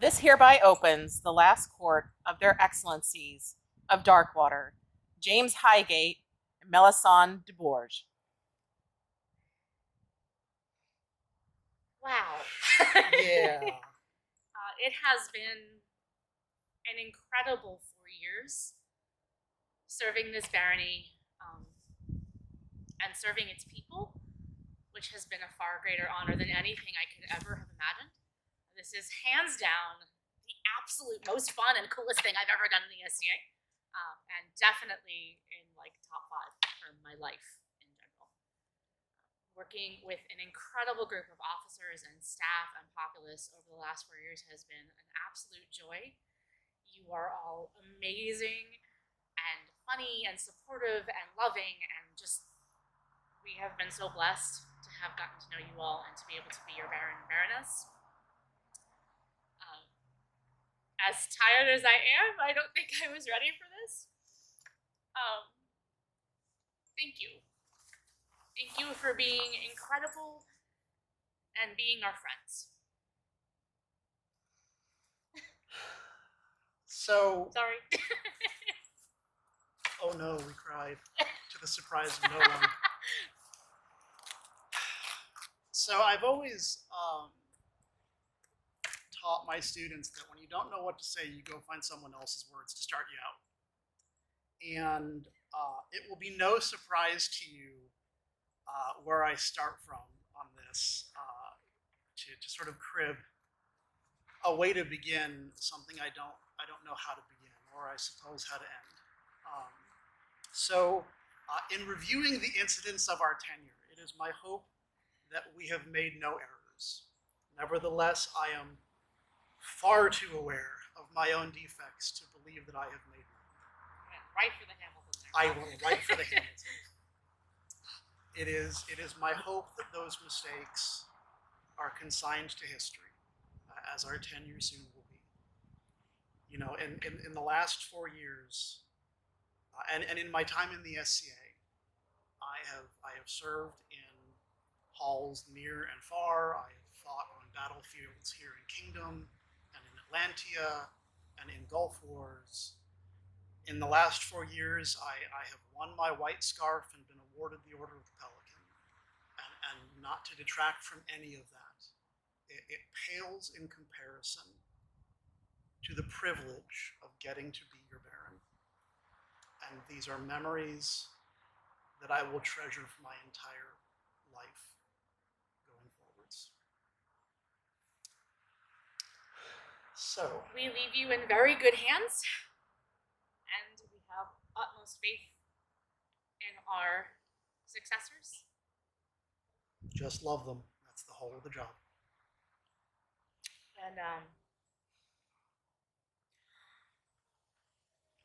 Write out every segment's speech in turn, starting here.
This hereby opens the last court of their excellencies of Darkwater, James HighGate and Milesenda de Bourges. Wow. Yeah. It has been an incredible 4 years serving this barony and serving its people, which has been a far greater honor than anything I could ever have imagined. This is hands down the absolute most fun and coolest thing I've ever done in the SCA, and definitely in like top 5 for my life in general. Working with an incredible group of officers and staff and populace over the last 4 years has been an absolute joy. You are all amazing and funny and supportive and loving, and just we have been so blessed to have gotten to know you all and to be able to be your Baron and Baroness. As tired as I am, I don't think I was ready for this. Thank you. Thank you for being incredible and being our friends. So, Sorry. oh no, we cried, to the surprise of no one. So I've always taught my students that when you don't know what to say, you go find someone else's words to start you out. And it will be no surprise to you where I start from on this, to sort of crib a way to begin something I don't know how to begin, or I suppose how to end. In reviewing the incidents of our tenure, it is my hope that we have made no errors. Nevertheless, I am far too aware of my own defects to believe that I have made none. Right for the Hamilton there. I will write for the Hamilton. It is my hope that those mistakes are consigned to history, as our tenure soon will be. You know, in the last 4 years, and in my time in the SCA, I have served in halls near and far. I have fought on battlefields here in Kingdom and in Atlantia and in Gulf Wars. In the last 4 years, I have won my white scarf and been awarded the Order of the Pelican. And not to detract from any of that, it pales in comparison to the privilege of getting to be your Baron. And these are memories that I will treasure for my entire life going forwards. So, we leave you in very good hands, and we have utmost faith in our successors. just love them. That's the whole of the job. And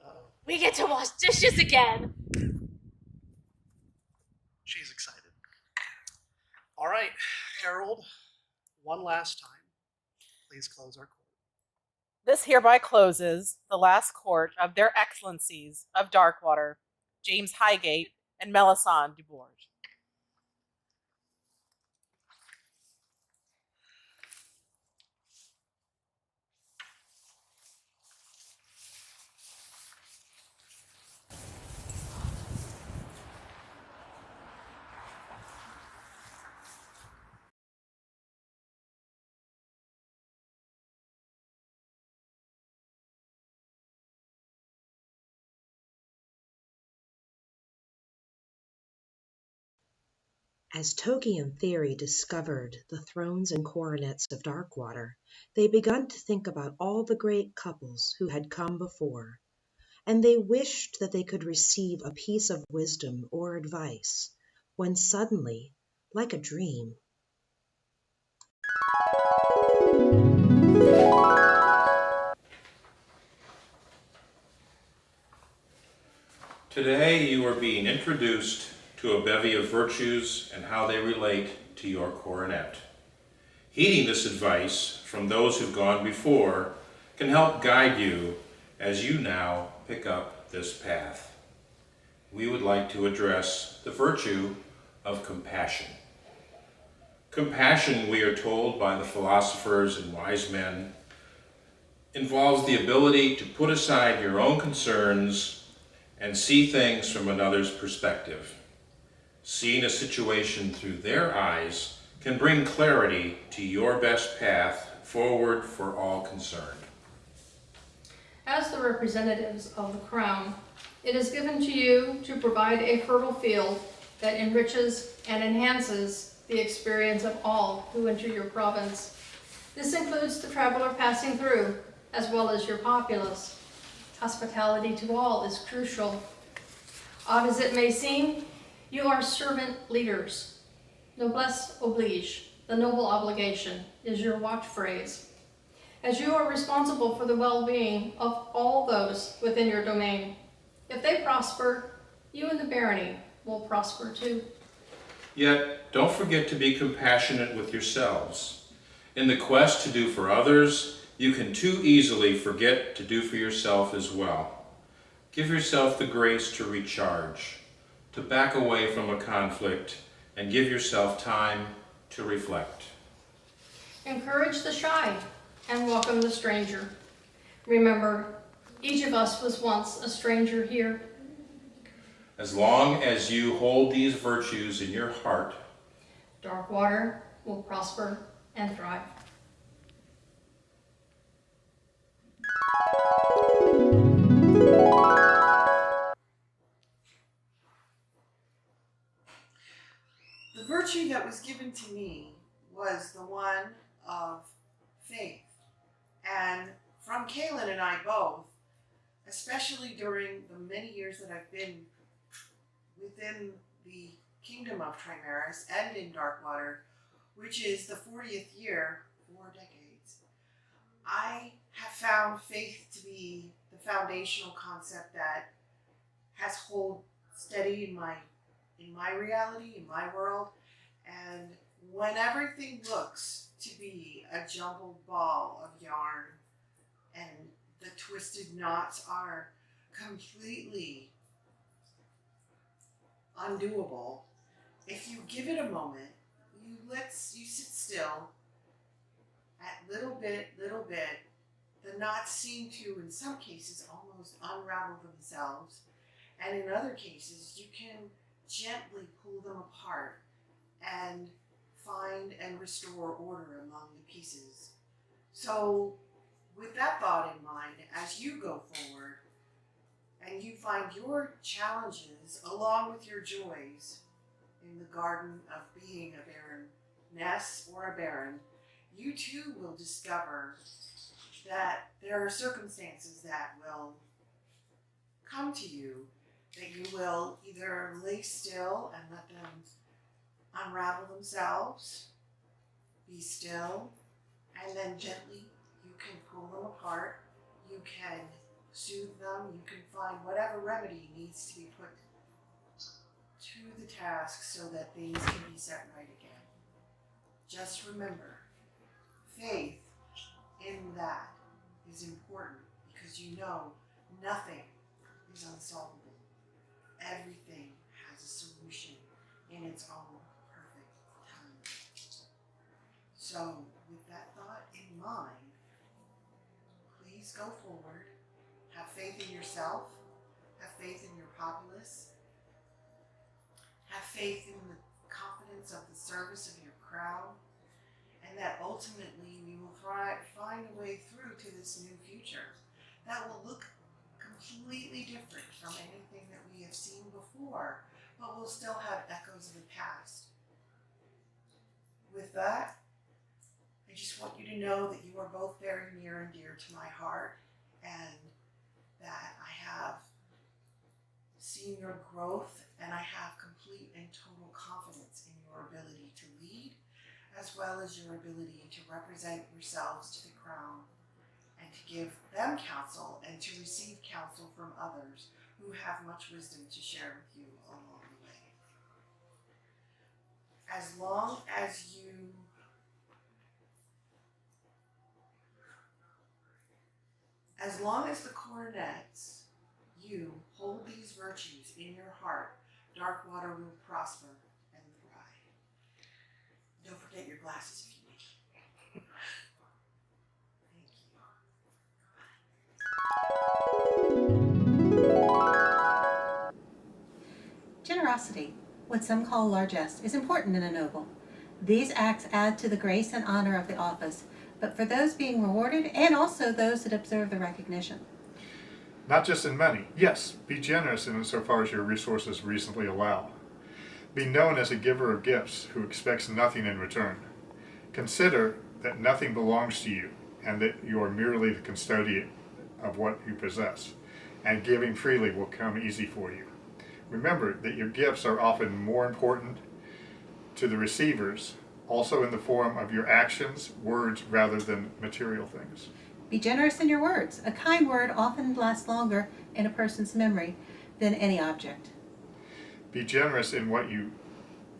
Uh-oh. we get to wash dishes again. She's excited. All right, Harold, one last time, please close our court. This hereby closes the last court of their excellencies of Darkwater, James HighGate and Milesenda de Bourges. As Togi and Theory discovered the thrones and coronets of Darkwater, they begun to think about all the great couples who had come before, and they wished that they could receive a piece of wisdom or advice, when suddenly, like a dream, Today you are being introduced to a bevy of virtues and how they relate to your coronet. Heeding this advice from those who've gone before can help guide you as you now pick up this path. We would like to address the virtue of compassion. Compassion, we are told by the philosophers and wise men, involves the ability to put aside your own concerns and see things from another's perspective. Seeing a situation through their eyes can bring clarity to your best path forward for all concerned. As the representatives of the Crown, it is given to you to provide a fertile field that enriches and enhances the experience of all who enter your province. This includes the traveler passing through, as well as your populace. Hospitality to all is crucial. Odd as it may seem, you are servant leaders. Noblesse oblige, the noble obligation, is your watchphrase. As you are responsible for the well-being of all those within your domain. If they prosper, you and the barony will prosper too. Yet, don't forget to be compassionate with yourselves. In the quest to do for others, you can too easily forget to do for yourself as well. Give yourself the grace to recharge, to back away from a conflict, and give yourself time to reflect. Encourage the shy and welcome the stranger. Remember, each of us was once a stranger here. As long as you hold these virtues in your heart, Darkwater will prosper and thrive. The virtue that was given to me was the one of faith. And from Kaylin and I both, especially during the many years that I've been within the kingdom of Trimaris and in Darkwater, which is the 40th year, 4 decades, I have found faith to be the foundational concept that has hold steady in my reality, in my world. And when everything looks to be a jumbled ball of yarn and the twisted knots are completely undoable, if you give it a moment, you sit still, at little bit, the knots seem to, in some cases, almost unravel themselves, and in other cases, you can gently pull them apart and find and restore order among the pieces. So, with that thought in mind, as you go forward and you find your challenges along with your joys in the garden of being a baroness or a baron, you too will discover that there are circumstances that will come to you that you will either lay still and let them unravel themselves, be still, and then gently you can pull them apart, you can soothe them, you can find whatever remedy needs to be put to the task so that things can be set right again. Just remember, faith in that is important because you know nothing is unsolvable. Everything has a solution in its own perfect time. So, with that thought in mind, please go forward. Have faith in yourself. Have faith in your populace. Have faith in the confidence of the service of your crown. And that ultimately we will find a way through to this new future that will look completely different from anything that we have seen before, but will still have echoes of the past. With that, I just want you to know that you are both very near and dear to my heart, and that I have seen your growth, and I have complete and total confidence in your ability to lead, as well as your ability to represent yourselves to the crown, and to give them counsel and to receive counsel from others who have much wisdom to share with you along the way. As long as the Coronets, you hold these virtues in your heart, Darkwater will prosper and thrive. Don't forget your glasses if you need. Thank you. generosity, what some call largesse, is important in a noble. These acts add to the grace and honor of the office, but for those being rewarded and also those that observe the recognition. Not just in money. Yes, be generous insofar as your resources reasonably allow. Be known as a giver of gifts who expects nothing in return. Consider that nothing belongs to you and that you are merely the custodian of what you possess, and giving freely will come easy for you. Remember that your gifts are often more important to the receivers, also in the form of your actions, words, rather than material things. Be generous in your words. A kind word often lasts longer in a person's memory than any object. Be generous in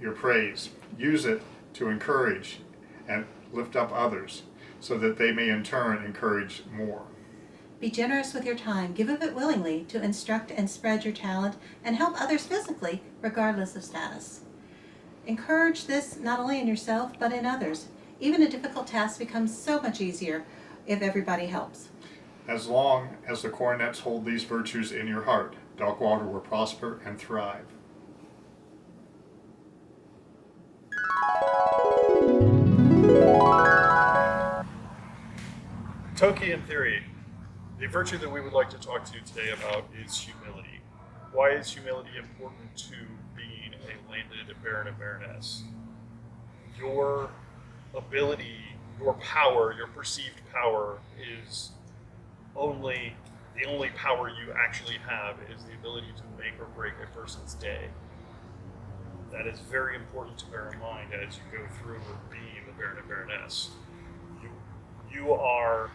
your praise. Use it to encourage and lift up others so that they may in turn encourage more. Be generous with your time. Give of it willingly to instruct and spread your talent and help others physically, regardless of status. Encourage this not only in yourself, but in others. Even a difficult task becomes so much easier if everybody helps. As long as the Coronets hold these virtues in your heart, Darkwater will prosper and thrive. Toki in theory, the virtue that we would like to talk to you today about is humility. Why is humility important to being a landed baron and baroness? Your ability, your power, your perceived power is the only power you actually have is the ability to make or break a person's day. That is very important to bear in mind as you go through being the baron and baroness. You are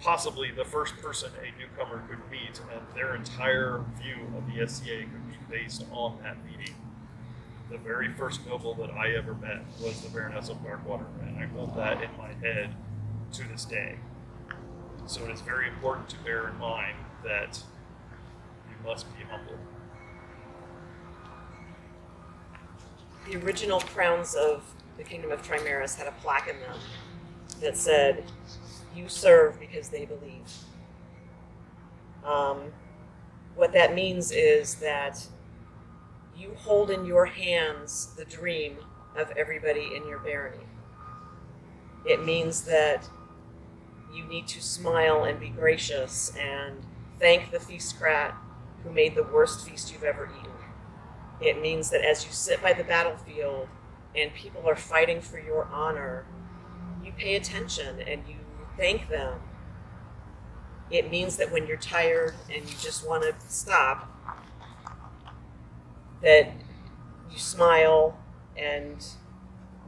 possibly the first person a newcomer could meet, and their entire view of the SCA could be based on that meeting. The very first noble that I ever met was the Baroness of Darkwater, and I hold that in my head to this day. So it is very important to bear in mind that you must be humble. The original crowns of the Kingdom of Trimaris had a plaque in them that said, "You serve because they believe." What that means is that you hold in your hands the dream of everybody in your barony. It means that you need to smile and be gracious and thank the feastcrat who made the worst feast you've ever eaten. It means that as you sit by the battlefield and people are fighting for your honor, you pay attention and you thank them. It means that when you're tired and you just want to stop, that you smile and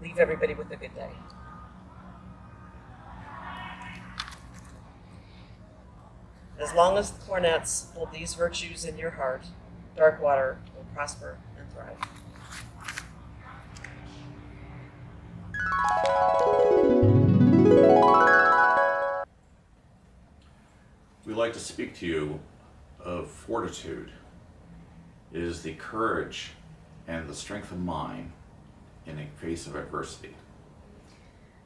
leave everybody with a good day. As long as the Coronets hold these virtues in your heart, Darkwater will prosper and thrive. We'd like to speak to you of fortitude. It is the courage and the strength of mind in the face of adversity.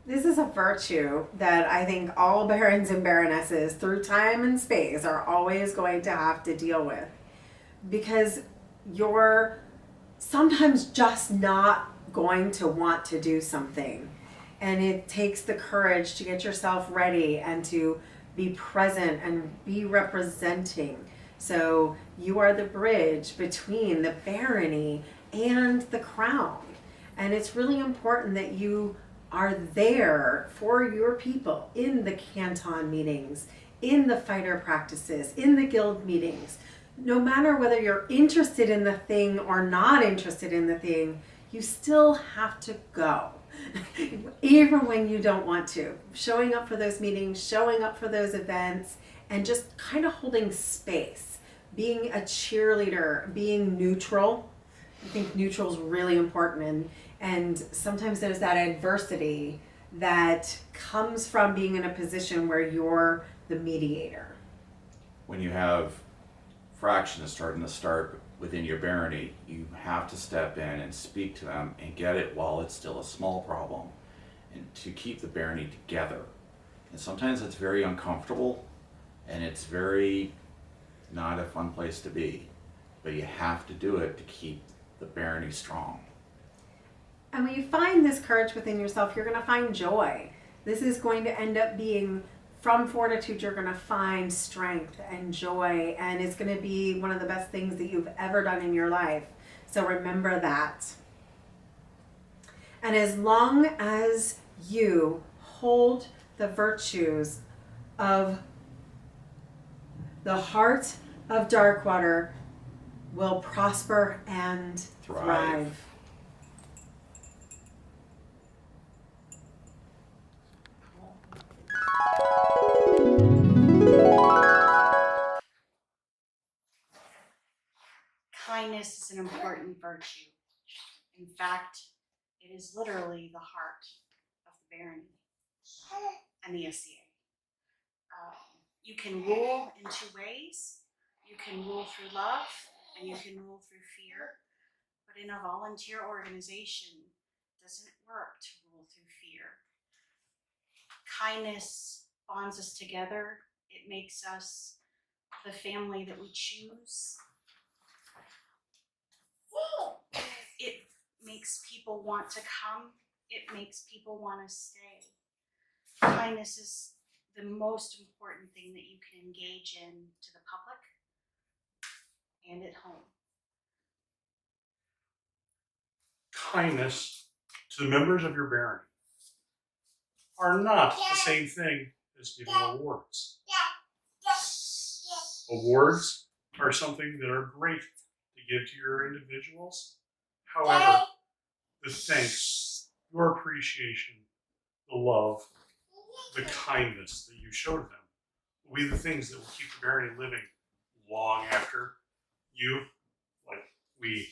This is a virtue that I think all barons and baronesses through time and space are always going to have to deal with, because you're sometimes just not going to want to do something, and it takes the courage to get yourself ready and to be present and be representing. So you are the bridge between the barony and the crown, and it's really important that you are there for your people in the canton meetings, in the fighter practices, in the guild meetings. No matter whether you're interested in the thing or not interested in the thing, you still have to go. Even when you don't want to. Showing up for those meetings, showing up for those events, and just kind of holding space. Being a cheerleader, being neutral. I think neutral is really important, and sometimes there's that adversity that comes from being in a position where you're the mediator. When you have fractions starting to start within your barony, you have to step in and speak to them and get it while it's still a small problem, and to keep the barony together. And sometimes it's very uncomfortable, and it's very not a fun place to be. but you have to do it to keep the barony strong. And when you find this courage within yourself, you're going to find joy. This is going to end up being, from fortitude, you're going to find strength and joy, and it's going to be one of the best things that you've ever done in your life. So remember that. And as long as you hold the virtues of the heart of Darkwater, will prosper and thrive. Kindness is an important virtue. In fact, it is literally the heart of the barony and the SCA. You can rule in two ways. You can rule through love and you can rule through fear. But in a volunteer organization, it doesn't work to rule through fear. Kindness bonds us together. It makes us the family that we choose. It makes people want to come. It makes people want to stay. Kindness is the most important thing that you can engage in to the public and at home. Kindness to the members of your barony are not the same thing as giving awards. Awards are something that are great to give to your individuals. However, the thanks, your appreciation, the love, the kindness that you show to them will be the things that will keep the barony living long after you, like we,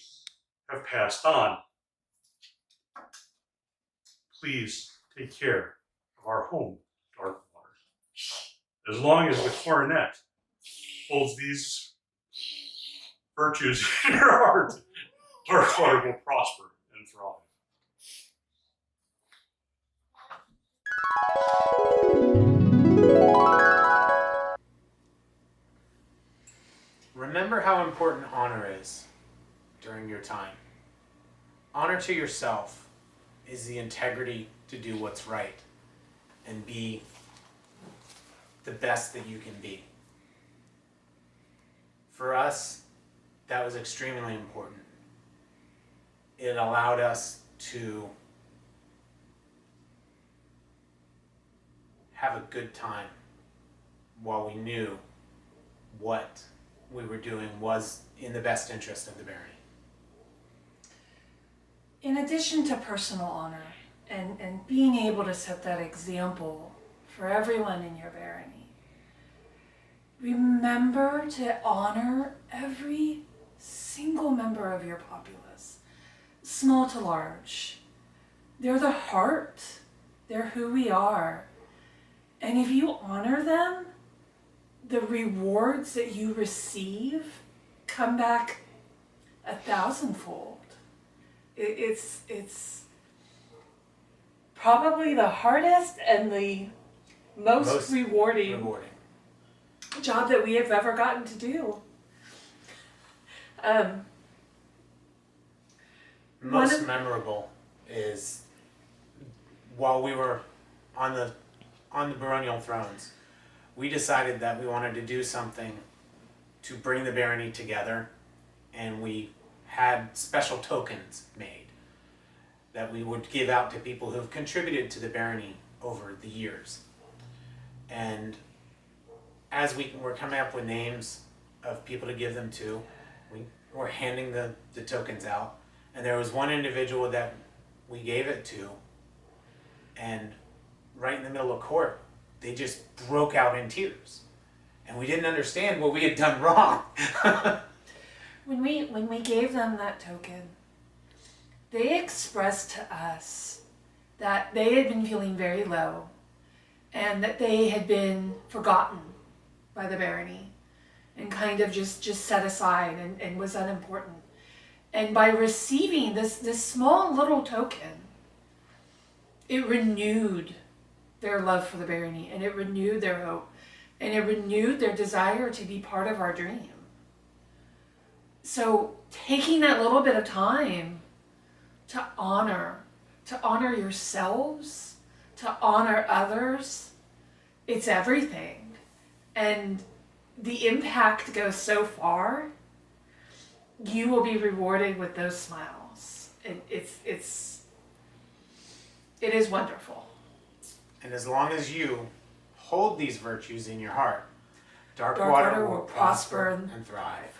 have passed on. Please take care of our home, Darkwater. As long as the Coronet holds these virtues in your heart, Darkwater will prosper and thrive. Remember how important honor is during your time. Honor to yourself is the integrity to do what's right and be the best that you can be. For us, that was extremely important. It allowed us to have a good time while we knew what we were doing was in the best interest of the barony. In addition to personal honor and being able to set that example for everyone in your barony, remember to honor every single member of your populace, small to large. They're the heart. They're who we are. And if you honor them, the rewards that you receive come back 1,000-fold. It's probably the hardest and the most rewarding job that we have ever gotten to do. Most memorable is while we were on the baronial thrones, we decided that we wanted to do something to bring the barony together, and we had special tokens made that we would give out to people who have contributed to the barony over the years. And as we were coming up with names of people to give them to, we were handing the tokens out, and there was one individual that we gave it to, and right in the middle of court, they just broke out in tears. And we didn't understand what we had done wrong. When we gave them that token, they expressed to us that they had been feeling very low and that they had been forgotten by the barony and kind of just set aside and was unimportant. And by receiving this small little token, it renewed their love for the barony, and it renewed their hope, and it renewed their desire to be part of our dream. So taking that little bit of time to honor yourselves, to honor others, it's everything. And the impact goes so far. You will be rewarded with those smiles. It is wonderful. And as long as you hold these virtues in your heart, Darkwater Darkwater will will prosper prosper and thrive.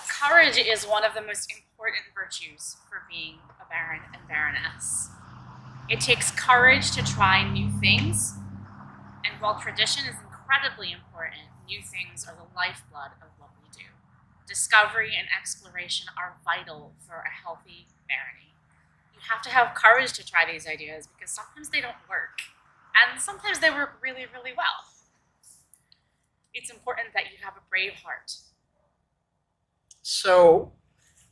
Courage is one of the most important virtues for being a baron and baroness. It takes courage to try new things, and while tradition is incredibly important, new things are the lifeblood of what we do. Discovery and exploration are vital for a healthy barony. You have to have courage to try these ideas because sometimes they don't work, and sometimes they work really, really well. It's important that you have a brave heart. So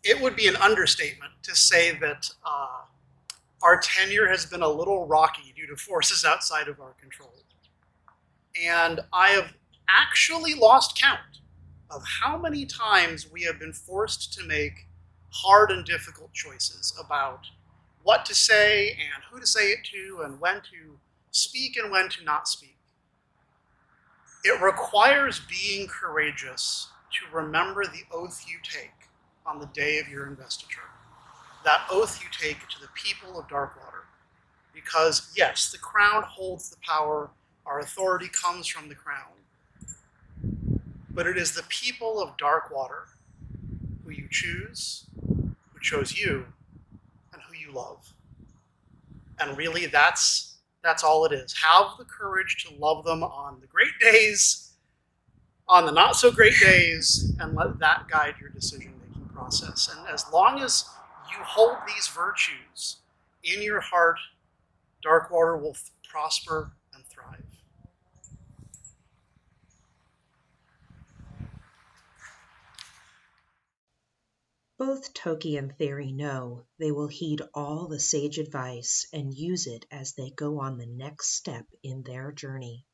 it would be an understatement to say that our tenure has been a little rocky due to forces outside of our control. And I have actually lost count of how many times we have been forced to make hard and difficult choices about what to say and who to say it to and when to speak and when to not speak. It requires being courageous to remember the oath you take on the day of your investiture. That oath you take to the people of Darkwater. Because yes, the crown holds the power, our authority comes from the crown. But it is the people of Darkwater who you choose, who chose you, and who you love. And really that's all it is. Have the courage to love them on the great days, on the not so great days, and let that guide your decision-making process. And as long as you hold these virtues in your heart, Darkwater will prosper and thrive. Both Toki and Theory know they will heed all the sage advice and use it as they go on the next step in their journey.